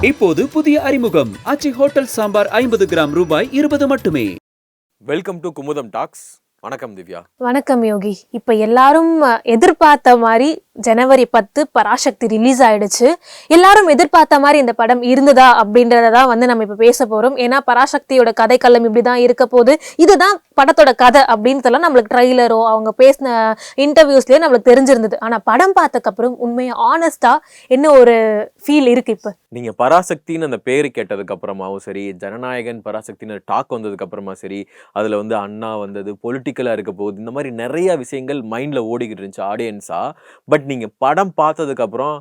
இப்போது புதிய அறிமுகம் ஆச்சி ஹோட்டல் சாம்பார் 50 கிராம் ரூபாய் 20 மட்டுமே. Welcome to Kumudam talks. வணக்கம் திவ்யா. வணக்கம் யோகி. இப்ப எல்லாரும் எதிர்பார்த்த மாதிரி ஜனவரி 10 பராசக்தி ரிலீஸ் ஆயிடுச்சு. எல்லாரும் எதிர்பார்த்த மாதிரி இந்த படம் இருந்ததா அப்படின்றதான் நம்ம இப்ப பேச போறோம். ஏன்னா பராசக்தியோட கதைக்களம் இப்படிதான் இருக்க போது, இதுதான் படத்தோட கதை அப்படின்னு நம்மளுக்கு ட்ரைலரோ அவங்க பேசின இன்டர்வியூஸ்லயோ நம்மளுக்கு தெரிஞ்சிருந்தது. ஆனா படம் பார்த்ததுக்கு அப்புறம் உண்மையா ஆனஸ்டா என்ன ஒரு ஃபீல் இருக்கு? இப்ப நீங்க பராசக்தின்னு அந்த பேரு கேட்டதுக்கு அப்புறமாவும் சரி, ஜனநாயகன் பராசக்தின்னு டாக் வந்ததுக்கு அப்புறமா சரி, அதுல அண்ணா வந்தது, பொலிட்டிக்கலா இருக்க போகுது, இந்த மாதிரி நிறைய விஷயங்கள் மைண்ட்ல ஓடிக்கிட்டு இருந்துச்சு ஆடியன்ஸா. பட் நீங்க படம் பார்த்ததுக்கு அப்புறம்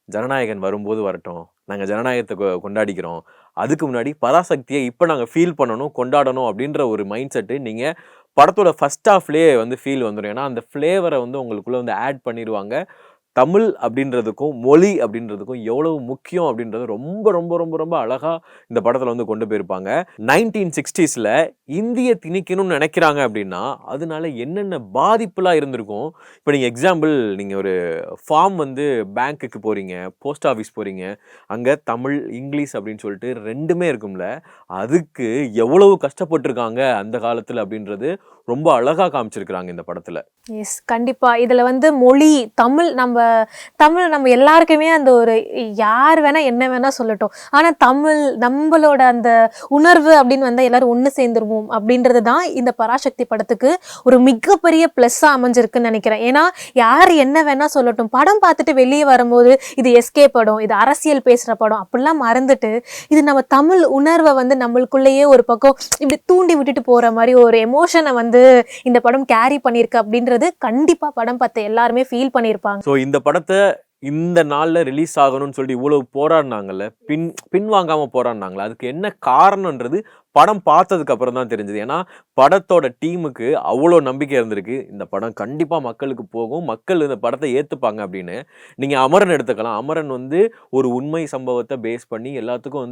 ஜனநாயகன் வரும்போது வரட்டும், நாங்க ஜனநாயகத்தை கொண்டாடிக்கிறோம், அதுக்கு முன்னாடி பராசக்தியை இப்ப நாங்க ஃபீல் பண்ணணும், கொண்டாடணும் அப்படின்ற ஒரு மைண்ட் செட்டு நீங்க படத்தோட ஃபர்ஸ்ட் ஹாஃப்லயே ஃபீல் வந்துடும். ஏன்னா அந்த ஃபிளேவரை உங்களுக்குள்ள ஆட் பண்ணிடுவாங்க. தமிழ் அப்படின்றதுக்கும் மொழி அப்படின்றதுக்கும் எவ்வளவு முக்கியம் அப்படின்றது ரொம்ப ரொம்ப ரொம்ப ரொம்ப அழகா இந்த படத்துல கொண்டு போயிருப்பாங்க. 1960s இந்திய திணிக்கணும்னு நினைக்கிறாங்க அப்படின்னா அதனால என்னென்ன பாதிப்புலாம் இருந்திருக்கும். இப்போ நீங்க எக்ஸாம்பிள், நீங்க ஒரு ஃபார்ம் பேங்க்குக்கு போறீங்க, போஸ்ட் ஆஃபீஸ் போறீங்க, அங்க தமிழ் இங்கிலீஷ் அப்படின்னு சொல்லிட்டு ரெண்டுமே இருக்கும்ல, அதுக்கு எவ்வளவு கஷ்டப்பட்டிருக்காங்க அந்த காலத்துல அப்படின்றது ரொம்ப அழகா காமிச்சிருக்கிறாங்க இந்த படத்துல. எஸ், கண்டிப்பா. இதுல மொழி தமிழ் நம்ம எல்லாருக்குமே அந்த ஒரு யார் வேணா என்ன வேணா சொல்லட்டும், ஆனா தமிழ் நம்மளோட அந்த உணர்வு அப்படின்னு எல்லாரும் ஒண்ணு சேர்ந்துருவோம் அப்படின்றது தான் இந்த பராசக்தி படத்துக்கு ஒரு மிகப்பெரிய பிளஸ்ஸா அமைஞ்சிருக்குன்னு நினைக்கிறேன். ஏன்னா யார் என்ன வேணா சொல்லட்டும், படம் பார்த்துட்டு வெளியே வரும்போது இது எஸ்கே படம், இது அரசியல் பேசுற படம் அப்படிலாம் மறந்துட்டு இது நம்ம தமிழ் உணர்வை நம்மளுக்குள்ளேயே ஒரு பக்கம் இப்படி தூண்டி விட்டுட்டு போற மாதிரி ஒரு எமோஷனை இந்த படம் கேரி பண்ணிருக்கு அப்படின்றது கண்டிப்பா படம் பார்த்த எல்லாருமே ஃபீல் பண்ணிருப்பாங்க. சோ இந்த படத்தை இந்த நாள்ல ரிலீஸ் ஆகணும்னு சொல்லி இவ்வளவு போராடினாங்கல்ல, பின்வாங்காம போராடினாங்களா, அதுக்கு என்ன காரணம்ன்றது படம் பார்த்ததுக்கு அப்புறம் தான் தெரிஞ்சது. ஏன்னா படத்தோட டீமுக்கு அவ்வளோ நம்பிக்கை இருந்திருக்கு, இந்த படம் கண்டிப்பா மக்களுக்கு போகும், மக்கள் இந்த படத்தை ஏத்துப்பாங்க அப்படின்னு. நீங்க அமரன் எடுத்துக்கலாம். அமரன் ஒரு உண்மை சம்பவத்தை பேஸ் பண்ணி எல்லாத்துக்கும்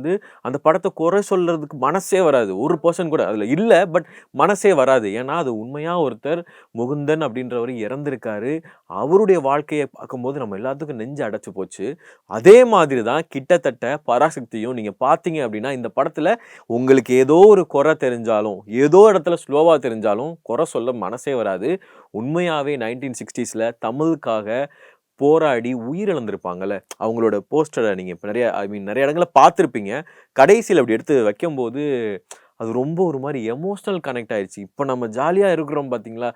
அந்த படத்தை குறை சொல்றதுக்கு மனசே வராது, 1% கூட அதுல இல்ல, பட் மனசே வராது. ஏன்னா அது உண்மையா ஒருத்தர் முகுந்தன் அப்படின்றவர் இறந்திருக்காரு, அவருடைய வாழ்க்கையை பார்க்கும்போது நம்ம எல்லாத்துக்கும் நெஞ்சு அடைச்சு போச்சு. அதே மாதிரி தான் கிட்டத்தட்ட பராசக்தியும் நீங்க பார்த்தீங்க அப்படின்னா இந்த படத்துல உங்களுக்கு ஏதோ ஒரு குறை தெரிஞ்சாலும், ஏதோ இடத்துல ஸ்லோவா தெரிஞ்சாலும் குறை சொல்ல மனசே வராது. உண்மையாவே 1960s தமிழுக்காக போராடி உயிரிழந்திருப்பாங்கல்ல, அவங்களோட போஸ்டரை நீங்க இப்ப நிறைய இடங்களை பார்த்துருப்பீங்க. கடைசியில் அப்படி எடுத்து வைக்கும்போது அது ரொம்ப ஒரு மாதிரி எமோஷனல் கனெக்ட் ஆயிடுச்சு. இப்போ நம்ம ஜாலியாக இருக்கிறோம் பார்த்தீங்களா,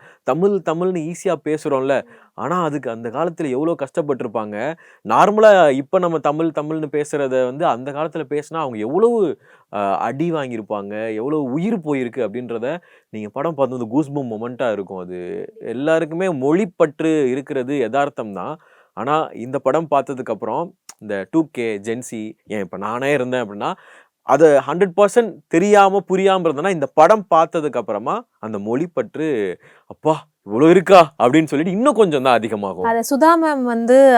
தமிழ்னு ஈஸியாக பேசுகிறோம்ல, ஆனால் அதுக்கு அந்த காலத்தில் எவ்வளோ கஷ்டப்பட்டிருப்பாங்க. நார்மலாக இப்போ நம்ம தமிழ்னு பேசுகிறத அந்த காலத்தில் பேசினா அவங்க எவ்வளவு அடி வாங்கியிருப்பாங்க, எவ்வளோ உயிர் போயிருக்கு அப்படின்றத நீங்கள் படம் பார்த்து கூஸ்பம் மொமெண்ட்டாக இருக்கும். அது எல்லாருக்குமே மொழிப்பற்று இருக்கிறது யதார்த்தம் தான். ஆனால் இந்த படம் பார்த்ததுக்கப்புறம் இந்த 2K ஜென்சி, ஏன் இப்போ நானே இருந்தேன் அப்படின்னா அது 100% தெரியாம புரியாம இருந்தனா இந்த படம் பார்த்ததுக்கு அப்புறமா அந்த மொழி பற்று அப்பா இவ்வளோ இருக்கா அப்படின்னு சொல்லிட்டு இன்னும் கொஞ்சம் தான் அதிகமாகும். அதை சுதா மேம்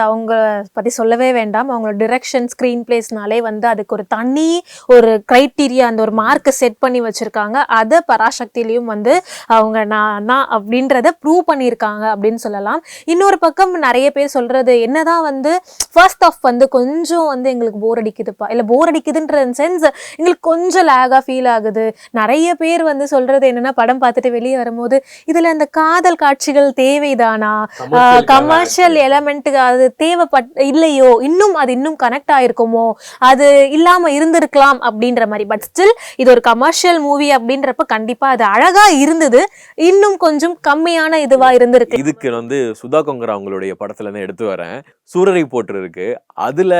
அவங்க பத்தி சொல்லவே வேண்டாம். அவங்களோட டிரெக்ஷன், ஸ்கிரீன் பிளேஸ்னாலே அதுக்கு ஒரு தனி ஒரு கிரைட்டீரியா, அந்த ஒரு மார்க்கை செட் பண்ணி வச்சிருக்காங்க. அதை பராசக்தியிலையும் அவங்க நான் அப்படின்றத ப்ரூவ் பண்ணியிருக்காங்க அப்படின்னு சொல்லலாம். இன்னொரு பக்கம் நிறைய பேர் சொல்றது என்னதான் ஃபர்ஸ்ட் ஆஃப் கொஞ்சம் எங்களுக்கு போர் அடிக்குதுப்பா, இல்லை போர் அடிக்குதுன்ற சென்ஸ் எங்களுக்கு கொஞ்சம் லேகா ஃபீல் ஆகுது. நிறைய பேர் சொல்றது என்னன்னா, படம் பார்த்துட்டு வெளியே வரும்போது இதுல அந்த காதல் காட்சிகள் தேவைதானா, கமர்ஷியல் எலமெண்ட்டுக்கு அது இல்லையோ, இன்னும் கனெக்ட் ஆயிருக்குமோ, அது இல்லாம இருந்திருக்கலாம் அப்படின்ற மாதிரி. பட் ஸ்டில் இது ஒரு கமர்ஷியல் மூவி அப்படின்றப்ப கண்டிப்பா அது அழகா இருந்தது, இன்னும் கொஞ்சம் கம்மியான இதுவா இருந்திருக்கு. இதுக்கு சுதா கொங்கரா அவங்களுடைய படத்துல இருந்து எடுத்து வரேன், சூரரை போற்று இருக்கு, அதுல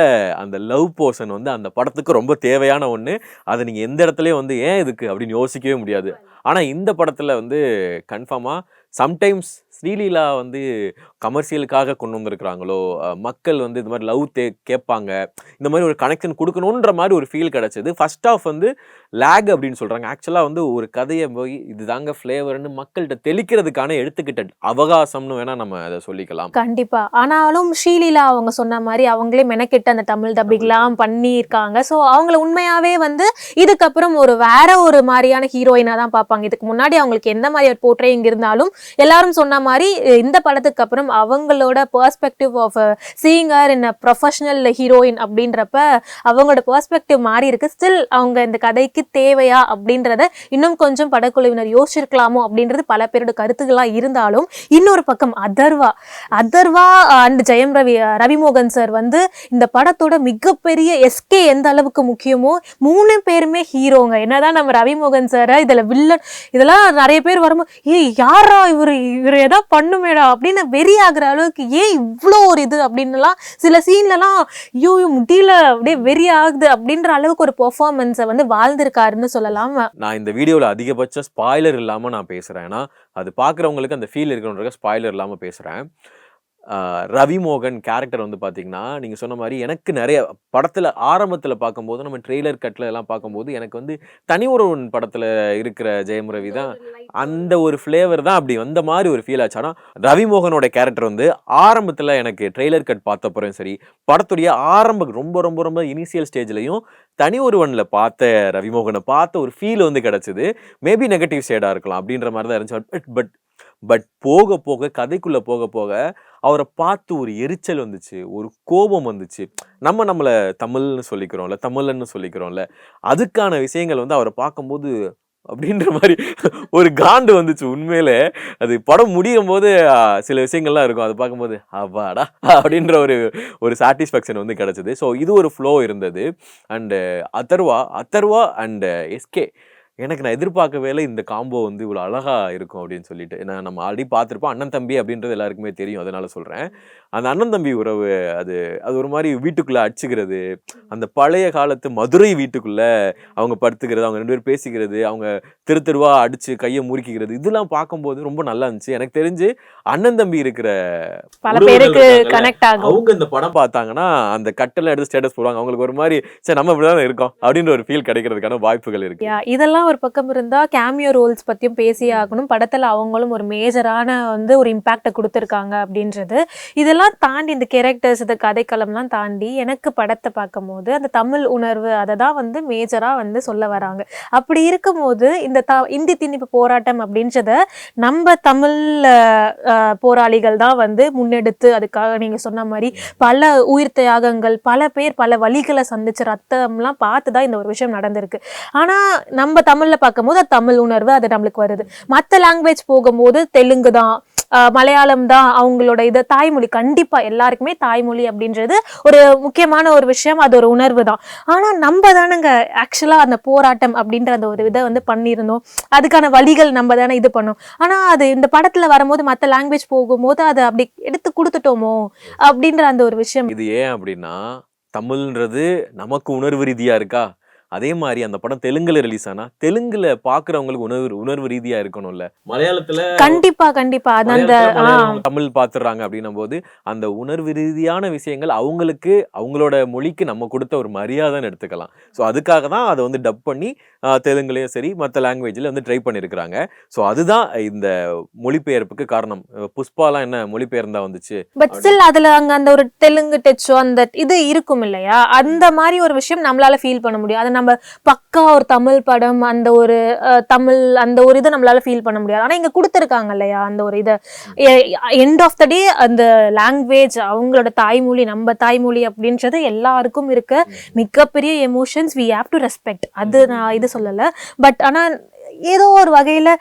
அந்த லவ் போர்ஷன் அந்த படத்துக்கு ரொம்ப தேவையான ஒண்ணு. அதை நீங்க எந்த இடத்துலயும் ஏன் இதுக்கு அப்படின்னு யோசிக்கவே முடியாது. ஆனா இந்த படத்துல கன்ஃபார்மா சம்டைம்ஸ் ஸ்ரீலீலா கமர்ஷியலுக்காக கொண்டு வந்திருக்கிறாங்களோ, மக்கள் இது மாதிரி லவ் கேட்பாங்க, இந்த மாதிரி ஒரு கனெக்ஷன் கொடுக்கணுன்ற மாதிரி ஒரு ஃபீல் கிடைச்சது. ஃபர்ஸ்ட் ஆஃப் லேக் அப்படின்னு சொல்றாங்க. ஆக்சுவலா ஒரு கதையை போய் இதுதாங்க ஃபிளேவர்னு மக்கள்கிட்ட தெளிக்கிறதுக்கான எடுத்துக்கிட்ட அவகாசம்னு வேணா நம்ம அதை சொல்லிக்கலாம். கண்டிப்பா. ஆனாலும் ஸ்ரீலீலா அவங்க சொன்ன மாதிரி அவங்களே மெனக்கிட்ட அந்த தமிழ் டப்பிங்லாம் பண்ணியிருக்காங்க. ஸோ அவங்கள உண்மையாவே இதுக்கப்புறம் வேற ஒரு மாதிரியான ஹீரோயினா தான் பார்ப்பாங்க. இதுக்கு முன்னாடி அவங்களுக்கு எந்த மாதிரி போர்ட்ரேயிங் இருந்தாலும் எல்லாரும் சொன்ன மாதிரி இந்த படத்துக்கு அப்புறம் அவங்களோட perspective of seeing her in a professional heroine அப்படின்றப்ப அவங்களோட பெர்ஸ்பெக்டிவ் மாறி இருக்கு. ஸ்டில் அவங்க இந்த கதைக்கு தேவையா அப்படின்றத இன்னும் கொஞ்சம் படக்குழுவினர் யோசிச்சிருக்கலாமோ அப்படின்றது பல பேரோட கருத்துக்களா இருந்தாலும், இன்னொரு பக்கம் அதர்வா அண்ட் ஜெயம் ரவிமோகன் சார் வந்து இந்த படத்தோட மிகப்பெரிய எஸ்கே எந்த அளவுக்கு முக்கியமோ 3 பேருமே ஹீரோங்க. என்னதான் நம்ம ரவிமோகன் சாரை இதுல வில்லன் இதெல்லாம் நிறைய பேர் வரும்போது யாரா இவர் ஏதா பண்ணுமேடா அப்படின்னு வெறி ஆகுற அளவுக்கு ஏன் இவ்வளோ ஒரு இது அப்படின்னுலாம் சில சீன்லலாம் ஐயோ முடியல அப்படியே வெறி ஆகுது அப்படின்ற அளவுக்கு ஒரு பெர்ஃபார்மன்ஸை வந்து வாழ்ந்திருக்காருன்னு சொல்லலாம். நான் இந்த வீடியோவில் அதிகபட்ச ஸ்பாய்லர் இல்லாமல் நான் பேசுகிறேன். ஏன்னா அது பார்க்குறவங்களுக்கு அந்த ஃபீல் இருக்கணுன்ற ஸ்பாய்லர் இல்லாமல் பேசுகிறேன். ரவிமோகன் கேரக்டர் வந்து பார்த்தீங்கன்னா, நீங்கள் சொன்ன மாதிரி எனக்கு நிறைய படத்தில் ஆரம்பத்தில் பார்க்கும்போது, நம்ம ட்ரெய்லர் கட்டில் எல்லாம் பார்க்கும்போது எனக்கு வந்து தனி ஒருவன் படத்தில் இருக்கிற ஜெயம் ரவி தான் அந்த ஒரு ஃப்ளேவர் தான் அப்படி வந்த மாதிரி ஒரு ஃபீல் ஆச்சு. ஆனால் ரவிமோகனோட கேரக்டர் வந்து ஆரம்பத்தில் எனக்கு ட்ரெய்லர் கட் பார்த்தப்பறம் சரி, படத்துடைய ரொம்ப ரொம்ப ரொம்ப இனிஷியல் ஸ்டேஜ்லையும் தனி ஒருவனில் பார்த்த ரவிமோகனை பார்த்த ஒரு ஃபீல் வந்து கிடச்சிது. மேபி நெகட்டிவ் ஷேடாக இருக்கலாம் அப்படின்ற மாதிரி தான் இருந்துச்சு. பட் போக போக கதைக்குள்ளே போக போக அவரை பார்த்து ஒரு எரிச்சல் வந்துச்சு, ஒரு கோபம் வந்துச்சு. நம்மளை தமிழ்னு சொல்லிக்கிறோம்ல, அதுக்கான விஷயங்கள் வந்து அவரை பார்க்கும்போது அப்படின்ற மாதிரி ஒரு காண்டு வந்துச்சு. உண்மையிலே அது படம் முடியும் போது சில விஷயங்கள்லாம் இருக்கும், அது பார்க்கும்போது அவ்வாடா அப்படின்ற ஒரு சாட்டிஸ்ஃபேக்ஷன் வந்து கிடைச்சது. ஸோ இது ஒரு ஃப்ளோ இருந்தது. அண்டு அதர்வா அண்ட் எஸ்கே எனக்கு நான் எதிர்பார்க்கவே இல்லை இந்த காம்போ வந்து இவ்வளோ அழகாக இருக்கும் அப்படின்னு சொல்லிட்டு. ஏன்னா நம்ம ஆல்ரெடி பார்த்துருப்போம், அண்ணன் தம்பி அப்படின்றது எல்லாருக்குமே தெரியும், அதனால சொல்கிறேன். அந்த அண்ணன் தம்பி உறவு அது ஒரு மாதிரி வீட்டுக்குள்ளே அடிச்சுக்கிறது, அந்த பழைய காலத்து மதுரை வீட்டுக்குள்ளே அவங்க படுத்துக்கிறது, அவங்க 2 பேரும் பேசிக்கிறது, அவங்க தெருவா அடித்து கையை முறுக்கிக்கிறது, இதெல்லாம் பார்க்கும்போது ரொம்ப நல்லா இருந்துச்சு. எனக்கு தெரிஞ்சு அண்ணன் தம்பி இருக்கிற பல பேருக்கு கனெக்ட் ஆகும். அவங்க இந்த படம் பார்த்தாங்கன்னா அந்த கட்டெல்லாம் எடுத்து ஸ்டேட்டஸ் போடுவாங்க, அவங்களுக்கு ஒரு மாதிரி சரி நம்ம இப்படிதான் இருக்கோம் அப்படின்ற ஒரு ஃபீல் கிடைக்கிறதுக்கான வாய்ப்புகள் இருக்கு. இதெல்லாம் ஒரு பக்கம் இருந்தா கேமியோ ரோல்ஸ் பத்தியும் பேசி ஆகணும். படத்துல அவங்களும் ஒரு மேஜரான வந்து ஒரு இம்பாக்டை கொடுத்துருக்காங்க அப்படின்றது. இதெல்லாம் தாண்டி இந்த கேரக்டர்ஸ் இந்த கதைக்களம்லாம் தாண்டி எனக்கு படத்தை பார்க்கும் போது அந்த தமிழ் உணர்வு அதை தான் வந்து மேஜரா வந்து சொல்ல வராங்க. அப்படி இருக்கும்போது இந்த இந்தி திணிப்பு போராட்டம் அப்படின்றத நம்ம தமிழ் போராளிகள் தான் வந்து முன்னெடுத்து அதுக்காக நீங்க சொன்ன மாதிரி பல உயிர் தியாகங்கள், பல பேர் பல வழிகளை சந்திச்ச ரத்தம்லாம் பார்த்து தான் இந்த ஒரு விஷயம் நடந்திருக்கு. ஆனா நம்ம தமிழ்ல பார்க்கும்போது அது தமிழ் உணர்வு அது நம்மளுக்கு வருது. மற்ற லாங்குவேஜ் போகும்போது தெலுங்கு தான், மலையாளம் தான் அவங்களோட இது தாய்மொழி. கண்டிப்பா எல்லாருக்குமே தாய்மொழி அப்படின்றது ஒரு முக்கியமான ஒரு விஷயம், அது ஒரு உணர்வு தான். ஆனா நம்ம தானங்க ஆக்சுவலா அந்த போராட்டம் அப்படின்ற அந்த ஒரு இதை வந்து பண்ணியிருந்தோம், அதுக்கான வழிகள் நம்ம தானே இது பண்ணோம். ஆனா அது இந்த படத்துல வரும்போது மற்ற லாங்குவேஜ் போகும்போது அதை அப்படி எடுத்து கொடுத்துட்டோமோ அப்படின்ற அந்த ஒரு விஷயம். இது ஏன் அப்படின்னா, தமிழ்ன்றது நமக்கு உணர்வு ரீதியா இருக்கா, அதே மாதிரி அந்த படம் தெலுங்குல ரிலீஸ் ஆனா தெலுங்குல பாக்குறவங்களுக்கு உணர்வு ரீதியா இருக்கணும்ல. மலையாளத்துல கண்டிப்பா தமிழ் பாத்துறாங்க அப்படின்னும் போது அந்த உணர்வு ரீதியான விஷயங்கள் அவங்களுக்கு அவங்களோட மொழிக்கு நம்ம கொடுத்த ஒரு மரியாதைன்னு எடுத்துக்கலாம். ஸோ அதுக்காக தான் அதை வந்து டப் பண்ணி தெலுங்குலயும் சரி மற்ற லாங்குவேஜ்ல வந்து ட்ரை பண்ணிருக்கிறாங்க. ஸோ அதுதான் இந்த மொழிபெயர்ப்புக்கு காரணம். புஷ்பாலாம் என்ன மொழிபெயர்ந்தா வந்துச்சு, பட் ஸ்டில் அதுல அங்க அந்த ஒரு தெலுங்கு டச்சோ அந்த இது இருக்கும் இல்லையா, அந்த மாதிரி ஒரு விஷயம் நம்மளால ஃபீல் பண்ண முடியும். அதை நம்ம பக்கா ஒரு தமிழ் படம் அந்த ஒரு தமிழ் அந்த ஒரு இதை நம்மளால ஃபீல் பண்ண முடியாது. ஆனா இங்க கொடுத்துருக்காங்க இல்லையா அந்த ஒரு இதை, எண்ட் ஆஃப் த டே அந்த லாங்குவேஜ் அவங்களோட தாய்மொழி நம்ம தாய்மொழி அப்படின்றது எல்லாருக்கும் இருக்க மிகப்பெரிய emotions, we have to respect. அது நான் இது சொல்லலை. பட் ஆனா ஏதோ ஒரு வகையில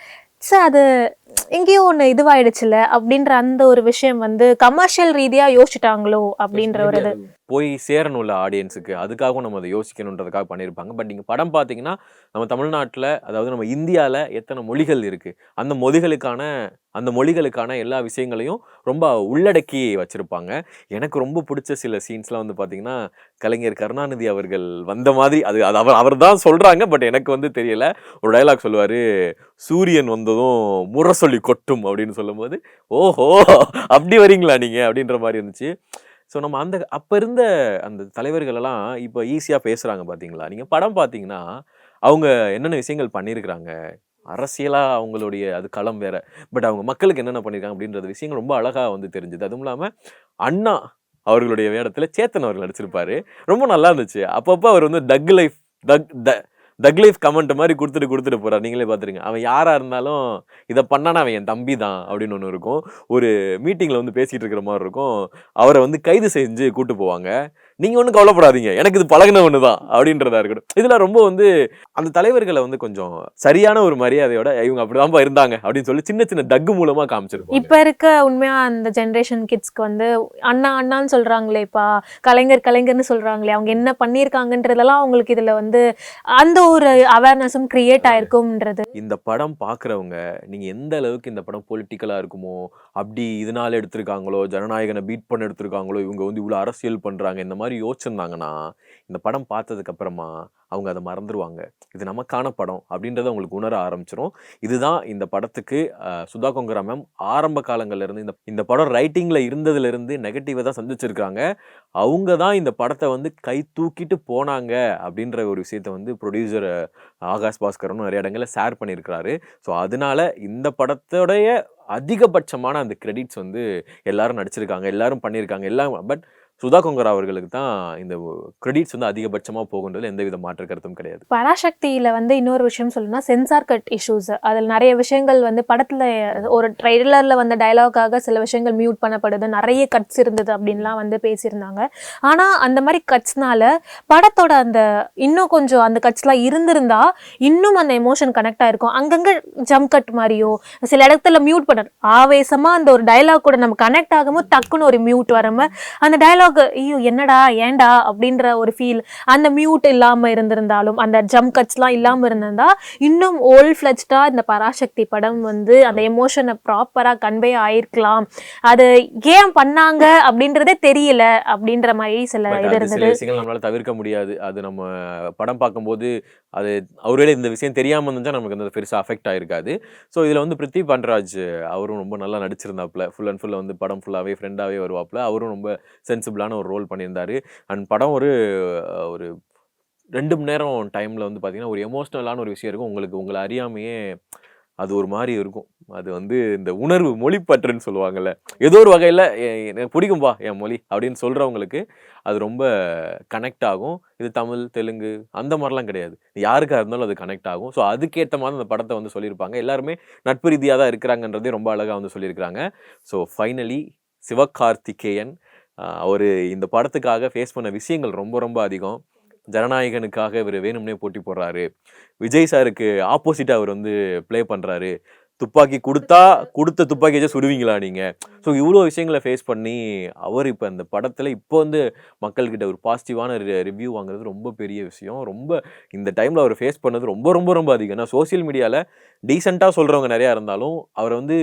அது எங்கேயோ ஒன்று இதுவாயிடுச்சுல அப்படின்ற அந்த ஒரு விஷயம் வந்து கமர்ஷியல் ரீதியா யோசிச்சுட்டாங்களோ அப்படின்ற ஒரு இது போய் சேரணும்ல ஆடியன்ஸுக்கு, அதுக்காகவும் நம்ம அதை யோசிக்கணுன்றதுக்காக பண்ணியிருப்பாங்க. பட் நீங்கள் படம் பார்த்தீங்கன்னா நம்ம தமிழ்நாட்டில் அதாவது நம்ம இந்தியாவில் எத்தனை மொழிகள் இருக்குது, அந்த மொழிகளுக்கான எல்லா விஷயங்களையும் ரொம்ப உள்ளடக்கி வச்சுருப்பாங்க. எனக்கு ரொம்ப பிடிச்ச சில சீன்ஸ்லாம் வந்து பார்த்தீங்கன்னா கலைஞர் கருணாநிதி அவர்கள் வந்த மாதிரி அது அவர் தான் சொல்கிறாங்க. பட் எனக்கு வந்து தெரியலை. ஒரு டைலாக் சொல்லுவார், சூரியன் வந்ததும் முரசொலி கொட்டும் அப்படின்னு சொல்லும்போது ஓஹோ அப்படி வரீங்களா நீங்கள் அப்படின்ற மாதிரி இருந்துச்சு. ஸோ நம்ம அப்போ இருந்த அந்த தலைவர்கள் எல்லாம் இப்போ ஈஸியாக பேசுகிறாங்க பார்த்தீங்களா. நீங்கள் படம் பார்த்தீங்கன்னா அவங்க என்னென்ன விஷயங்கள் பண்ணியிருக்கிறாங்க, அரசியலாக அவங்களுடைய அது களம் வேற, பட் அவங்க மக்களுக்கு என்னென்ன பண்ணியிருக்காங்க அப்படின்றது விஷயங்கள் ரொம்ப அழகாக வந்து தெரிஞ்சுது. அதுவும் இல்லாமல் அண்ணா அவர்களுடைய வேடத்தில் சேத்தன் அவர்கள் நடிச்சிருப்பாரு, ரொம்ப நல்லா இருந்துச்சு. அப்பப்போ அவர் வந்து தக் லைஃப் கமெண்ட் மாதிரி கொடுத்துட்டு போறாரு. நீங்களே பார்த்துருங்க. அவன் யாரா இருந்தாலும் இதை பண்ணானா அவன் என் தம்பி தான் அப்படின்னு ஒன்று இருக்கும். ஒரு மீட்டிங்ல வந்து பேசிட்டு இருக்கிற மாதிரி இருக்கும். அவரை வந்து கைது செஞ்சு கூட்டு போவாங்க. நீங்க ஒன்றும் கவலைப்படாதீங்க, எனக்கு இது பழகின ஒன்று தான் அப்படின்றதா இருக்கட்டும். இதுல ரொம்ப வந்து அந்த தலைவர்களை வந்து கொஞ்சம் சரியான ஒரு மரியாதையோட இவங்க அப்படிதான்ப்பா இருந்தாங்க அப்படின்னு சொல்லி சின்ன சின்ன டக்கு மூலமா காமிச்சிருப்போம். இப்ப இருக்க உண்மையா அந்த ஜெனரேஷன் கிட்ஸ்க்கு வந்து அண்ணா அண்ணான்னு சொல்றாங்களேப்பா, கலைஞர் கலைஞர்னு சொல்றாங்களே, அவங்க என்ன பண்ணியிருக்காங்கன்றதெல்லாம் அவங்களுக்கு இதுல வந்து அந்த ஒரு அவேர்னஸும் கிரியேட் ஆயிருக்கும்ன்றது. இந்த படம் பார்க்குறவங்க நீங்க எந்த அளவுக்கு இந்த படம் பொலிட்டிக்கலா இருக்குமோ, அப்படி இதனால எடுத்திருக்காங்களோ, ஜனநாயகனை பீட் பண்ண எடுத்திருக்காங்களோ, இவங்க வந்து இவ்வளோ அரசியல் பண்றாங்க, இந்த மாதிரி யோசிச்சிருந்தாங்கன்னா இந்த படம் பார்த்ததுக்கு அப்புறமா அவங்க அதை மறந்துடுவாங்க. இது நமக்கான படம் அப்படின்றத அவங்களுக்கு உணர ஆரம்பிச்சிடும். இதுதான் இந்த படத்துக்கு சுதா கொங்கரா மேம் ஆரம்ப காலங்கள்ல இருந்து இந்த படம் ரைட்டிங்ல இருந்ததுல இருந்து நெகட்டிவை தான் சந்திச்சிருக்காங்க. அவங்க தான் இந்த படத்தை வந்து கை தூக்கிட்டு போனாங்க அப்படின்ற ஒரு விஷயத்த வந்து ப்ரொடியூசர் ஆகாஷ் பாஸ்கரனும் நிறைய இடங்களில் ஷேர் பண்ணியிருக்கிறாரு. ஸோ அதனால இந்த படத்தோடைய அதிகபட்சமான அந்த கிரெடிட்ஸ் வந்து எல்லாரும் நடிச்சிருக்காங்க, எல்லாரும் பண்ணியிருக்காங்க எல்லாம். பட் சுதா கொங்கரா அவர்களுக்கு தான் இந்த கிரெடிட்ஸ் வந்து அதிகபட்சமா போகுன்றது எந்தவித மாற்று கருத்தும் கிடையாது. பராசக்தியில வந்து இன்னொரு விஷயம் சொல்லணும்னா சென்சார் கட் இஷ்யூஸ். அதில் நிறைய விஷயங்கள் வந்து படத்துல ஒரு ட்ரெய்லர்ல வந்த டயலாக்காக சில விஷயங்கள் மியூட் பண்ணப்படுது, நிறைய கட்ஸ் இருந்தது அப்படின்லாம் வந்து பேசியிருந்தாங்க. ஆனா அந்த மாதிரி கட்ஸ்னால படத்தோட அந்த இன்னும் கொஞ்சம் அந்த கட்ஸ்லாம் இருந்திருந்தா இன்னும் அந்த எமோஷன் கனெக்ட் ஆயிருக்கும். அங்கங்க ஜம்ப் கட் மாதிரியோ சில இடத்துல மியூட் பண்ண ஆவேசமா அந்த ஒரு டயலாக் கூட நம்ம கனெக்ட் ஆகும்போது டக்குன்னு ஒரு மியூட் வரம அந்த டயலாக் ஐயோ என்னடா ஏண்டா அப்படின்ற ஒரு ஃபீல், அந்த மியூட் இல்லாம இருந்திருந்தாலும் அந்த ஜம்ப் கட்ஸ்லாம் இல்லாம இருந்திருந்தா இன்னும் ஓல் ஃபிளெஜ்டா இந்த பராசக்தி படம் வந்து அந்த எமோஷனை ப்ராப்பரா கன்வே ஆயிருக்கலாம். அது ஏன் பண்ணாங்க அப்படின்றதே தெரியல அப்படின்ற மாதிரி சில இது இருந்தது. விஷயங்கள் நம்மளால தவிர்க்க முடியாது. அது நம்ம படம் பார்க்கும்போது அது அவரோட இந்த விஷயம் தெரியாம இருந்தா நமக்கு அந்த பெருசா அஃபெக்ட் ஆயிருக்காது. ஸோ இதுல வந்து பிருத்வி பண்ராஜ் அவரும் ரொம்ப நல்லா நடிச்சிருந்தாப்புல. ஃபுல் அண்ட் ஃபுல் வந்து படம் ஃபுல்லாவே ஃப்ரெண்டாவே வருவாப்புல. அவரும் ரொம்ப சென்சிபிளான ஒரு ரோல் பண்ணியிருந்தாரு. அண்ட் படம் ஒரு 2 மணி நேரம் டைம்ல வந்து பார்த்தீங்கன்னா, ஒரு எமோஷனலான ஒரு விஷயம் இருக்கும். உங்கள அறியாமயே அது ஒரு மாரி இருக்கும். அது வந்து இந்த உணர்வு மொழிப்பற்றுன்னு சொல்லுவாங்கல்ல. ஏதோ ஒரு வகையில எனக்கு பிடிக்கும்பா என் மொழி அப்படின்னு சொல்றவங்களுக்கு அது ரொம்ப கனெக்ட் ஆகும். இது தமிழ், தெலுங்கு அந்த மாரிலாம் கிடையாது. யாருக்கா இருந்தாலும் அது கனெக்ட் ஆகும். ஸோ அதுக்கேத்த மாதிரி அந்த படத்த வந்து சொல்லியிருப்பாங்க. எல்லாருமே நட்பு ரீதியா தான் இருக்கிறாங்கன்றதே ரொம்ப அழகா வந்து சொல்லியிருக்கிறாங்க. ஸோ ஃபைனலி சிவகார்த்திகேயன் அவரு இந்த படத்துக்காக ஃபேஸ் பண்ண விஷயங்கள் ரொம்ப ரொம்ப அதிகம். ஜனநாயகனுக்காக இவர் வேணும்னே போட்டி போடுறாரு. விஜய் சாருக்கு ஆப்போசிட்டா அவர் வந்து ப்ளே பண்றாரு. துப்பாக்கி கொடுத்த துப்பாக்கி வச்சு சுடுவீங்களா நீங்க? ஸோ இவ்வளோ விஷயங்களை ஃபேஸ் பண்ணி அவர் இப்போ அந்த படத்தில் இப்போ வந்து மக்கள்கிட்ட ஒரு பாசிட்டிவான ரிவ்யூ வாங்குறது ரொம்ப பெரிய விஷயம். ரொம்ப இந்த டைமில் அவர் ஃபேஸ் பண்ணது ரொம்ப ரொம்ப ரொம்ப அதிகம். ஏன்னா சோசியல் மீடியாவில் டீசெண்டாக சொல்கிறவங்க நிறையா இருந்தாலும் அவரை வந்து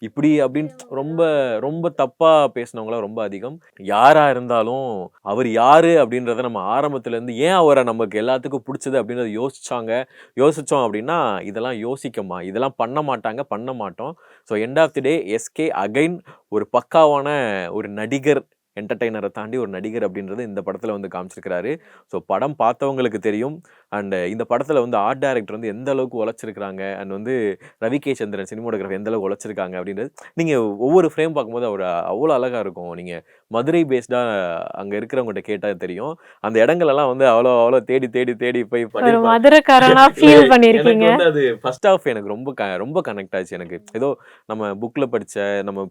இப்படி அப்படின்னு ரொம்ப ரொம்ப தப்பாக பேசினவங்களாம் ரொம்ப அதிகம். யாராக இருந்தாலும் அவர் யார் அப்படின்றத நம்ம ஆரம்பத்துலேருந்து ஏன் அவரை நமக்கு எல்லாத்துக்கும் பிடிச்சது அப்படின்றத யோசித்தோம் அப்படின்னா இதெல்லாம் யோசிக்கமா, இதெல்லாம் பண்ண மாட்டோம். So end of the day SK again ஒரு பக்காவான ஒரு நடிகர், என்டர்டெய்னரை தாண்டி ஒரு நடிகர் அப்படின்றது இந்த படத்தில் வந்து காமிச்சிருக்கிறாரு. ஸோ படம் பார்த்தவங்களுக்கு தெரியும். அண்ட் இந்த படத்தில் வந்து ஆர்ட் டைரக்டர் வந்து எந்த அளவுக்கு உழைச்சிருக்கிறாங்க, அண்ட் வந்து ரவி கே சந்திரன் சினிமோட்டோகிராஃபர் எந்த அளவுக்கு உழைச்சிருக்காங்க அப்படின்றது நீங்கள் ஒவ்வொரு ஃப்ரேம் பார்க்கும்போது அவர் அவ்வளோ அழகாக இருக்கும். நீங்கள் மதுரை பேஸ்டாக அங்கே இருக்கிறவங்ககிட்ட கேட்டால் தெரியும். அந்த இடங்களெல்லாம் வந்து அவ்வளோ தேடி போய் பண்ணிருக்கீங்க. அது ஃபர்ஸ்ட் ஹாஃப் எனக்கு ரொம்ப கனெக்ட் ஆச்சு. எனக்கு ஏதோ நம்ம புக்கில் படித்த நம்ம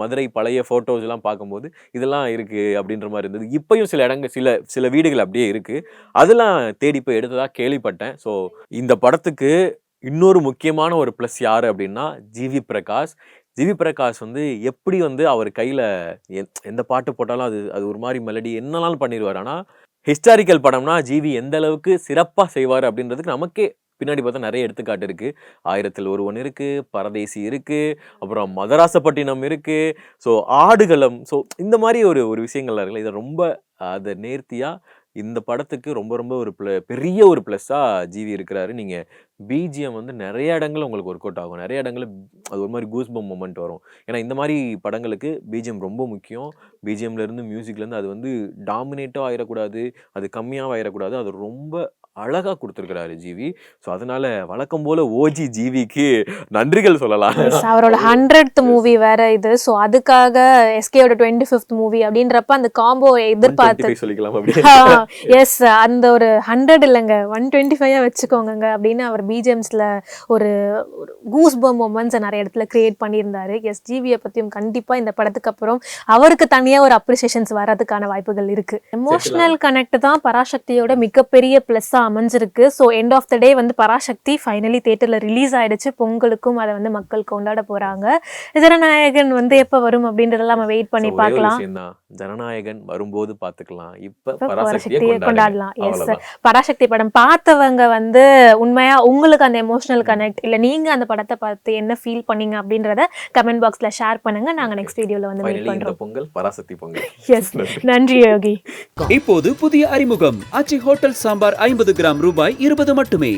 மதுரை பழைய ஃபோட்டோஸ்லாம் பார்க்கும்போது இதெல்லாம் இருக்கு அப்படின்ற மாதிரி இருந்தது. இப்பயும் சில இடங்கள் சில வீடுகள் அப்படியே இருக்கு. அதெல்லாம் தேடி போய் எடுத்ததா கேள்விப்பட்டேன். ஸோ இந்த படத்துக்கு இன்னொரு முக்கியமான ஒரு ப்ளஸ் யாரு அப்படின்னா ஜிவி பிரகாஷ் வந்து எப்படி வந்து அவர் கையில எந்த பாட்டு போட்டாலும் அது ஒரு மாதிரி மெலடி என்னனாலும் பண்ணிடுவார். ஆனால் ஹிஸ்டாரிக்கல் படம்னா ஜிவி எந்த அளவுக்கு சிறப்பாக செய்வார் அப்படின்றதுக்கு நமக்கே பின்னாடி பார்த்தா நிறைய எடுத்துக்காட்டு இருக்கு. 1000ல் ஒருவன் இருக்கு, பரதேசி இருக்கு, அப்புறம் மதராசப்பட்டினம் இருக்கு, ஸோ ஆடுகளம், ஸோ இந்த மாதிரி ஒரு விஷயங்கள்லாம் இருக்குல்ல. இதை ரொம்ப அதை நேர்த்தியா இந்த படத்துக்கு ரொம்ப ரொம்ப ஒரு பெரிய ஒரு ப்ளஸ்ஸாக ஜிவி இருக்கிறாரு. நீங்கள் பிஜிஎம் வந்து நிறைய இடங்கள் உங்களுக்கு ஒர்க் அவுட் ஆகும். நிறைய இடங்கள் அது ஒரு மாதிரி கூஸ்பம் மொமெண்ட் வரும். ஏன்னா இந்த மாதிரி படங்களுக்கு பிஜிஎம் ரொம்ப முக்கியம். பிஜிஎம்லேருந்து மியூசிக்லேருந்து அது வந்து டாமினேட்டாக ஆயிடக்கூடாது, அது கம்மியாக ஆயிடக்கூடாது. அது ரொம்ப அழகா கொடுத்துருக்கிறாரு ஜிவி. ஸோ அதனால வழக்கம் போல ஓஜி ஜிவிக்கு நன்றிகள் சொல்லலாம். அவரோட 100th மூவி வேற இது. ஸோ அதுக்காக எஸ்கேயோட 25th மூவி அப்படின்றப்ப அந்த காம்போ எதிர்பார்த்து சொல்லிக்கலாம் அப்படி. எஸ், அந்த ஒரு 100 இல்லைங்க 125 வச்சுக்கோங்க அப்படின்னு அவர் பிஜிஎம்ஸ்ல ஒரு கூஸ் பம் மொமெண்ட்ஸை நிறைய இடத்துல கிரியேட் பண்ணியிருந்தாரு. எஸ், ஜிவியை பத்தியும் கண்டிப்பா இந்த படத்துக்கு அப்புறம் அவருக்கு தனியா ஒரு அப்ரிசியேஷன்ஸ் வர்றதுக்கான வாய்ப்புகள் இருக்கு. எமோஷனல் கனெக்ட் தான் பராசக்தியோட மிகப்பெரிய பிளஸ்ஸா அமைஞ்சிருக்கு. ஸோ எண்ட் ஆஃப் த டே வந்து பராசக்தி ஃபைனலி தியேட்டர்ல ரிலீஸ் ஆயிடுச்சு. பொங்கலுக்கும் அதை வந்து மக்கள் கொண்டாட போறாங்க. ஜனநாயகன் வந்து எப்ப வரும் அப்படின்றதெல்லாம் நம்ம வெயிட் பண்ணி பார்க்கலாம். ஜனநாயகன் வரும்போது பாத்துக்கலாம். இப்ப பராசக்தியை கொண்டாடலாம். எஸ், பராசக்தி படம் பார்த்தவங்க வந்து உண்மையா உங்களுக்கு அந்த எமோஷனல் கனெக்ட் இல்ல நீங்க அந்த படத்தை பார்த்து என்ன ஃபீல் பண்ணீங்க அப்படின்றத கமெண்ட் பாக்ஸ்ல ஷேர் பண்ணுங்க. நாங்க நெக்ஸ்ட் வீடியோல வந்து வெயிட் பண்றோம். பொங்கல் பராசக்தி பொங்கல். எஸ், நன்றி யோகி. இப்போது புதிய அறிமுகம் ஆச்சி ஹோட்டல் சாம்பார் 50 கிராம் ரூபாய் 20 மட்டுமே.